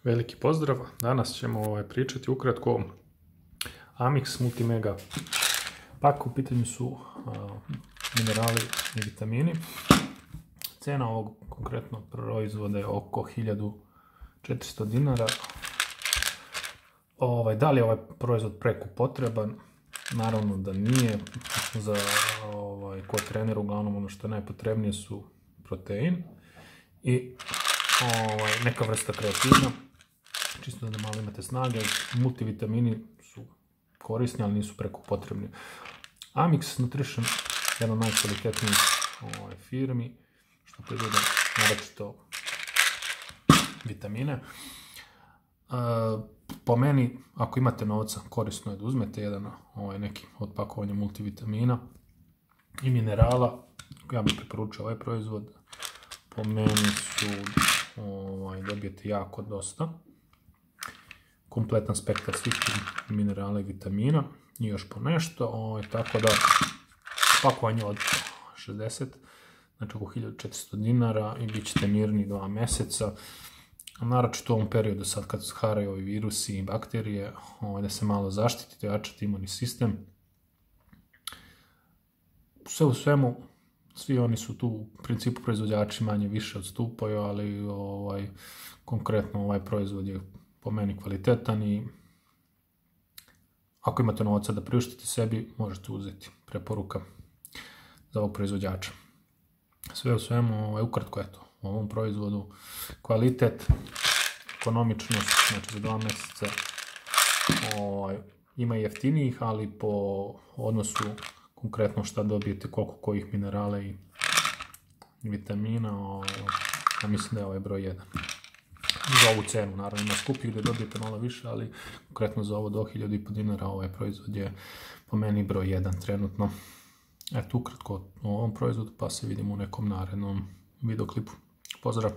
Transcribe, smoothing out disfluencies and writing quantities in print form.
Veliki pozdrav, danas ćemo pričati ukratko o Amix Multimega pak. U pitanju su minerali i vitamini. Cena ovog konkretno proizvoda je oko 1400 dinara. Da li je ovaj proizvod preko potreban? Naravno da nije. Za ko trener uglavnom ono što je najpotrebnije su protein i neka vrsta kreatina, čisto da malo imate snage. Multivitamini su korisni, ali nisu preko potrebni. Amix Nutrition, jedna od najkvalitetnijih firmi, što proizvode naročito vitamine. Po meni, ako imate novca, korisno je da uzmete jedan neki od pakovanja multivitamina i minerala. Ja bih preporučio ovaj proizvod. Po meni su dobijete jako dosta. Kompletan spektar svih minerala i vitamina i još po nešto. Tako da pakovanje od 60, znači oko 1400 dinara i bit ćete mirni 2 meseca. Naročito u ovom periodu sad kad haraju ovi virusi i bakterije, da se malo zaštitite, jačate imunni sistem. Sve u svemu, svi oni su tu u principu proizvođači manje više odstupaju, ali konkretno ovaj proizvod je po meni kvalitetan i ako imate novca da priuštite sebi, možete uzeti. Preporuka za ovog proizvođača. Sve u svemu, ukratko je to. U ovom proizvodu kvalitet, ekonomičnost, znači za 2 meseca ima jeftinijih, ali po odnosu konkretno šta dobijete, koliko kojih minerala i vitamina, ja mislim da je ovaj broj 1. Za ovu cenu, naravno ima skupih gdje dobijete malo više, ali konkretno za ovo do 1500 dinara ovaj proizvod je po meni broj 1 trenutno. Eto, ukratko o ovom proizvodu, pa se vidimo u nekom narednom videoklipu. Pozdrav!